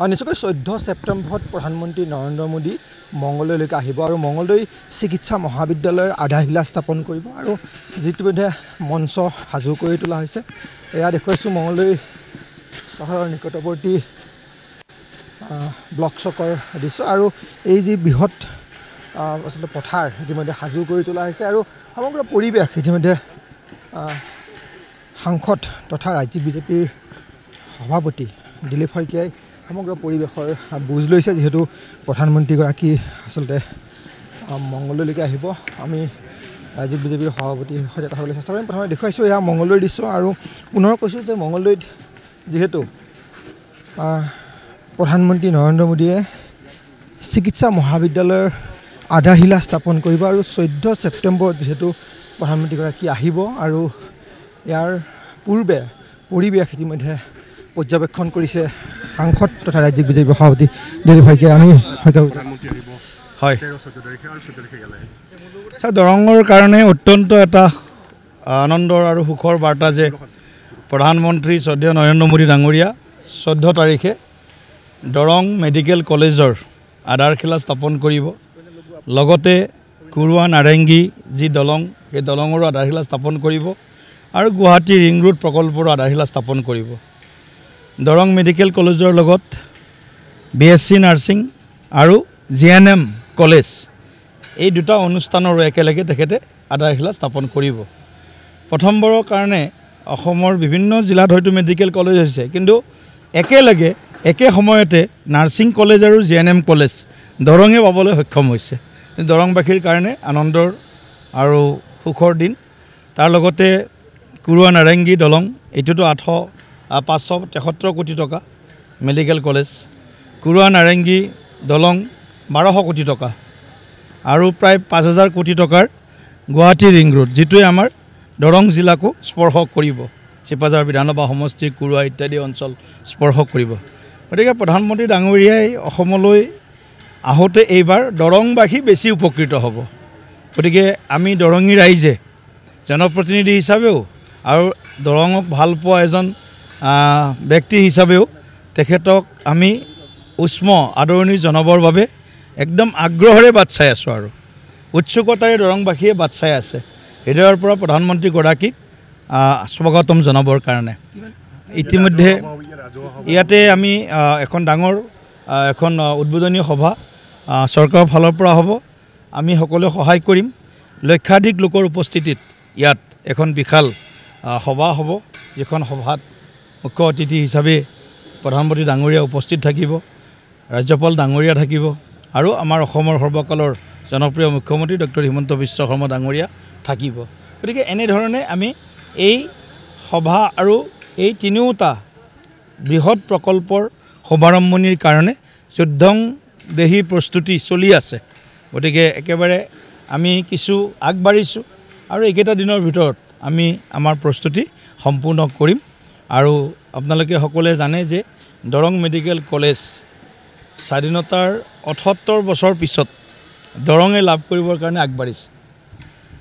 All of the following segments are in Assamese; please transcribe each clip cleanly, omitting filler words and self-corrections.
নিশ্চয়কৈ 14 ছেপ্টেম্বৰত প্ৰধানমন্ত্ৰী নৰেন্দ্ৰ মোদী মংগলদৈলৈকে আহিব আৰু মংগলদৈ চিকিৎসা মহাবিদ্যালয়ৰ আধাৰশিলা স্থাপন কৰিব আৰু যিতিমধ্যে মঞ্চ সাজু কৰি তোলা হৈছে। এয়া দেখুৱাইছোঁ মংগলদৈ চহৰৰ নিকটৱৰ্তী ব্লক চকৰ দৃশ্য আৰু এই যি বৃহৎ আচলতে পথাৰ ইতিমধ্যে সাজু কৰি তোলা হৈছে আৰু সমগ্ৰ পৰিৱেশ ইতিমধ্যে সাংসদ তথা ৰাজ্যিক বিজেপিৰ সভাপতি দিলীপ শইকীয়াই সমগ্ৰ পৰিৱেশৰ বুজ লৈছে। যিহেতু প্ৰধানমন্ত্ৰীগৰাকী আচলতে মংগলদৈলৈকে আহিব, আমি ৰাজ্যিক বিজেপিৰ সভাপতিৰ সৈতে কথা ক'বলৈ চেষ্টা কৰিম। প্ৰথমে দেখুৱাইছোঁ এয়া মংগলদৈৰ দৃশ্য আৰু পুনৰ কৈছোঁ যে মংগলদৈত যিহেতু প্ৰধানমন্ত্ৰী নৰেন্দ্ৰ মোদীয়ে চিকিৎসা মহাবিদ্যালয়ৰ আধাৰশিলা স্থাপন কৰিব আৰু 14 ছেপ্টেম্বৰত যিহেতু প্ৰধানমন্ত্ৰীগৰাকী আহিব আৰু ইয়াৰ পূৰ্বে পৰিৱেশ ইতিমধ্যে পৰ্যবেক্ষণ কৰিছে সাংসদ তথা ৰাজ্যিক বিজেপিৰ সভাপতি দিলীপ শইকীয়া। আমি হয় ছাৰ, দৰঙৰ কাৰণে অত্যন্ত এটা আনন্দৰ আৰু সুখৰ বাৰ্তা যে প্ৰধানমন্ত্ৰী শ্ৰদ্ধেয় নৰেন্দ্ৰ মোদী ডাঙৰীয়া 14 তাৰিখে দৰং মেডিকেল কলেজৰ আধাৰশিলা স্থাপন কৰিব। লগতে কুৰুৱা নাৰেংগী যি দলং, সেই দলঙৰো আধাৰশিলা স্থাপন কৰিব আৰু গুৱাহাটী ৰিং ৰোড প্ৰকল্পৰো আধাৰশিলা স্থাপন কৰিব। দৰং মেডিকেল কলেজৰ লগত BSc নাৰ্ছিং আৰু GNM কলেজ, এই দুটা অনুষ্ঠানৰো একেলগে তেখেতে আধাৰশিলা স্থাপন কৰিব। প্ৰথমবাৰৰ কাৰণে অসমৰ বিভিন্ন জিলাত হয়তো মেডিকেল কলেজ হৈছে, কিন্তু একেলগে একে সময়তে নাৰ্ছিং কলেজ আৰু GNM কলেজ দৰঙে পাবলৈ সক্ষম হৈছে। দৰংবাসীৰ কাৰণে আনন্দৰ আৰু সুখৰ দিন। তাৰ লগতে কুৰুৱা নাৰেংগী দলং, এইটোতো 573 কোটি টকা মেডিকেল কলেজ, কুৰুৱা নাৰেংগী দলং 1200 কোটি টকা আৰু প্ৰায় 5000 কোটি টকাৰ গুৱাহাটী ৰিং ৰোড, যিটোৱে আমাৰ দৰং জিলাকো স্পৰ্শ কৰিব। চিপাঝাৰ বিধানসভা সমষ্টি, কুৰুৱা ইত্যাদি অঞ্চল স্পৰ্শ কৰিব। গতিকে প্ৰধানমন্ত্ৰী ডাঙৰীয়াই অসমলৈ আহোঁতে এইবাৰ দৰংবাসী বেছি উপকৃত হ'ব। গতিকে আমি দৰঙী ৰাইজে জনপ্ৰতিনিধি হিচাপেও আৰু দৰঙক ভাল পোৱা এজন ব্যক্তি হিচাপেও তেখেতক আমি উষ্ম আদৰণি জনাবৰ বাবে একদম আগ্ৰহেৰে বাট চাই আছোঁ আৰু উৎসুকতাৰে দৰংবাসীয়ে বাট চাই আছে হৃদয়ৰ পৰা প্ৰধানমন্ত্ৰীগৰাকীক স্বাগতম জনাবৰ কাৰণে। ইতিমধ্যে ইয়াতে আমি এখন ডাঙৰ এখন উদ্বোধনী সভা চৰকাৰৰ ফালৰ পৰা হ'ব। আমি সকলোৱে সহায় কৰিম। লক্ষাধিক লোকৰ উপস্থিতিত ইয়াত এখন বিশাল সভা হ'ব, যিখন সভাত মুখ্য অতিথি হিচাপে প্ৰধানমন্ত্ৰী ডাঙৰীয়া উপস্থিত থাকিব, ৰাজ্যপাল ডাঙৰীয়া থাকিব আৰু আমাৰ অসমৰ সৰ্বকালৰ জনপ্ৰিয় মুখ্যমন্ত্ৰী ডক্টৰ হিমন্ত বিশ্ব শৰ্মা ডাঙৰীয়া থাকিব। গতিকে এনেধৰণে আমি এই সভা আৰু এই তিনিওটা বৃহৎ প্ৰকল্পৰ শুভাৰম্ভণিৰ কাৰণে যুদ্ধং দেহী প্ৰস্তুতি চলি আছে। গতিকে একেবাৰে আমি কিছু আগবাঢ়িছোঁ আৰু এইকেইটা দিনৰ ভিতৰত আমি আমাৰ প্ৰস্তুতি সম্পূৰ্ণ কৰিম। আৰু আপোনালোকে সকলোৱে জানে যে দৰং মেডিকেল কলেজ স্বাধীনতাৰ 78 বছৰ পিছত দৰঙে লাভ কৰিবৰ কাৰণে আগবাঢ়িছে।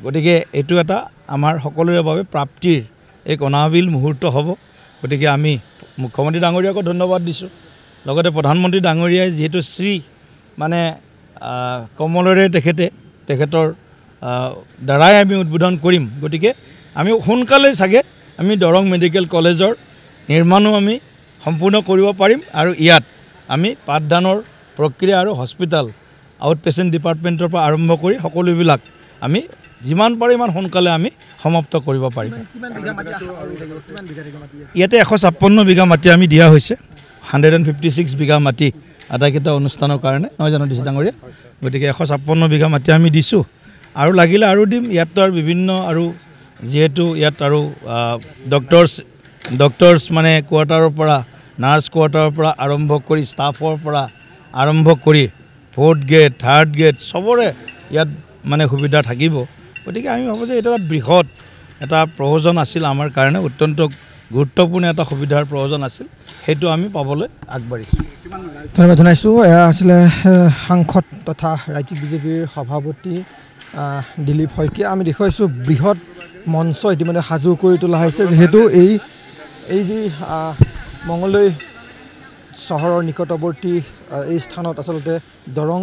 গতিকে এইটো এটা আমাৰ সকলোৰে বাবে প্ৰাপ্তিৰ এক অনাবিল মুহূৰ্ত হ'ব। গতিকে আমি মুখ্যমন্ত্ৰী ডাঙৰীয়াকো ধন্যবাদ দিছোঁ। লগতে প্ৰধানমন্ত্ৰী ডাঙৰীয়াই যিহেতু শ্ৰী মানে কমলেৰে তেখেতৰ দ্বাৰাই আমি উদ্বোধন কৰিম। গতিকে আমি সোনকালে চাগে আমি দৰং মেডিকেল কলেজৰ নিৰ্মাণো আমি সম্পূৰ্ণ কৰিব পাৰিম আৰু ইয়াত আমি পাঠদানৰ প্ৰক্ৰিয়া আৰু হস্পিটেল আউট পেচেণ্ট ডিপাৰ্টমেণ্টৰ পৰা আৰম্ভ কৰি সকলোবিলাক আমি যিমান পাৰে ইমান সোনকালে আমি সমাপ্ত কৰিব পাৰিম। ইয়াতে 156 বিঘা মাটি আমি দিয়া হৈছে, 156 বিঘা মাটি আটাইকেইটা অনুষ্ঠানৰ কাৰণে, নহয় জানো দিছে ডাঙৰীয়া? গতিকে 156 বিঘা মাটি আমি দিছোঁ আৰু লাগিলে আৰু দিম। ইয়াততো আৰু বিভিন্ন আৰু যিহেতু ইয়াত আৰু ডক্টৰ্ছ মানে কোৱাৰ্টাৰৰ পৰা, নাৰ্ছ কোৱাৰ্টাৰৰ পৰা আৰম্ভ কৰি ষ্টাফৰ পৰা আৰম্ভ কৰি 4th গ্ৰেড 3rd গ্ৰেড চবৰে ইয়াত মানে সুবিধা থাকিব। গতিকে আমি ভাবোঁ যে এইটো এটা বৃহৎ এটা প্ৰয়োজন আছিল আমাৰ কাৰণে, অত্যন্ত গুৰুত্বপূৰ্ণ এটা সুবিধাৰ প্ৰয়োজন আছিল, সেইটো আমি পাবলৈ আগবাঢ়িছোঁ। ধন্যবাদ জনাইছোঁ। এয়া আছিলে সাংসদ তথা ৰাজ্যিক বিজেপিৰ সভাপতি দিলীপ শইকীয়া। আমি দেখুৱাইছোঁ বৃহৎ মঞ্চ ইতিমধ্যে সাজু কৰি তোলা হৈছে, যিহেতু এই যি মংগলদৈ চহৰৰ নিকটৱৰ্তী এই স্থানত আচলতে দৰং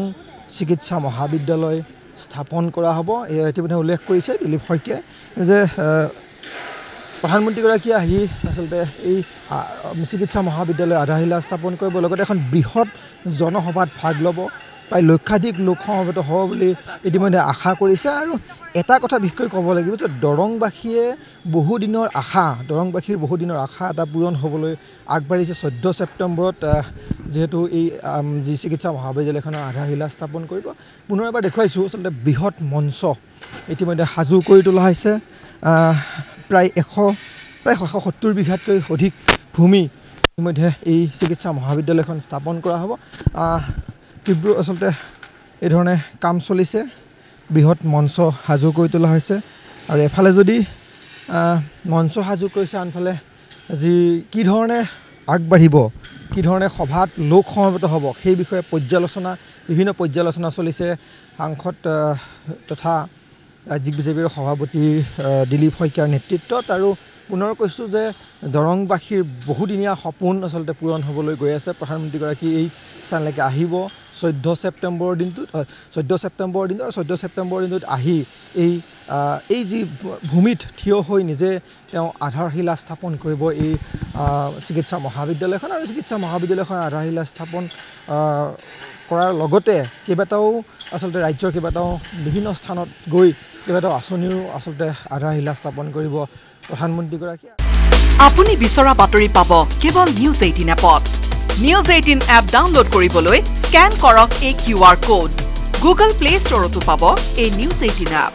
চিকিৎসা মহাবিদ্যালয় স্থাপন কৰা হ'ব। ইতিমধ্যে উল্লেখ কৰিছে দিলীপ শইকীয়াই যে প্ৰধানমন্ত্ৰীগৰাকীয়ে আহি আচলতে এই চিকিৎসা মহাবিদ্যালয় আধাৰশিলা স্থাপন কৰিব, লগতে এখন বৃহৎ জনসভাত ভাগ ল'ব। প্ৰায় লক্ষাধিক লোক সমবেত হ'ব বুলি ইতিমধ্যে আশা কৰিছে। আৰু এটা কথা বিশেষকৈ ক'ব লাগিব যে দৰংবাসীৰ বহুদিনৰ আশা এটা পূৰণ হ'বলৈ আগবাঢ়িছে। 14 ছেপ্টেম্বৰত যিহেতু এই যি চিকিৎসা মহাবিদ্যালয়খনৰ আধাৰশিলা স্থাপন কৰিব। পুনৰ এবাৰ দেখুৱাইছোঁ আচলতে বৃহৎ মঞ্চ ইতিমধ্যে সাজু কৰি তোলা হৈছে। প্ৰায় 170 বিঘাতকৈ অধিক ভূমি ইতিমধ্যে এই চিকিৎসা মহাবিদ্যালয়খন স্থাপন কৰা হ'ব। তীব্ৰ আচলতে এই ধৰণে কাম চলিছে, বৃহৎ মঞ্চ সাজু কৰি তোলা হৈছে। আৰু এফালে যদি মঞ্চ সাজু কৰিছে, আনফালে কি ধৰণে আগবাঢ়িব, কি ধৰণে সভাত লোক সমবেত হ'ব সেই বিষয়ে বিভিন্ন পৰ্যালোচনা চলিছে সাংসদ তথা ৰাজ্যিক বিজেপিৰ সভাপতি দিলীপ শইকীয়াৰ নেতৃত্বত। আৰু পুনৰ কৈছোঁ যে দৰংবাসীৰ বহুদিনীয়া সপোন আচলতে পূৰণ হ'বলৈ গৈ আছে। প্ৰধানমন্ত্ৰীগৰাকী এই স্থানলৈকে আহিব 14 ছেপ্টেম্বৰৰ দিনটোত। 14 ছেপ্টেম্বৰৰ দিনটোত আহি এই যি ভূমিত থিয় হৈ নিজে তেওঁ আধাৰশিলা স্থাপন কৰিব এই চিকিৎসা মহাবিদ্যালয়খন। আৰু চিকিৎসা মহাবিদ্যালয়খন আধাৰশিলা স্থাপন কৰাৰ লগতে কেইবাটাও আচলতে ৰাজ্যৰ কেইবাটাও বিভিন্ন স্থানত গৈ কেইবাটাও আঁচনিৰো আচলতে আধাৰশিলা স্থাপন কৰিব প্ৰধানমন্ত্ৰীগৰাকীয়ে। আপুনি বিচৰা বাতৰি পাব কেৱল নিউজ 18 এপত। নিউজ 18 এপ ডাউনলোড কৰিবলৈ স্কেন কৰক এই QR কোড। গুগল প্লে ষ্টৰতো পাব এই নিউজ 18 এপ।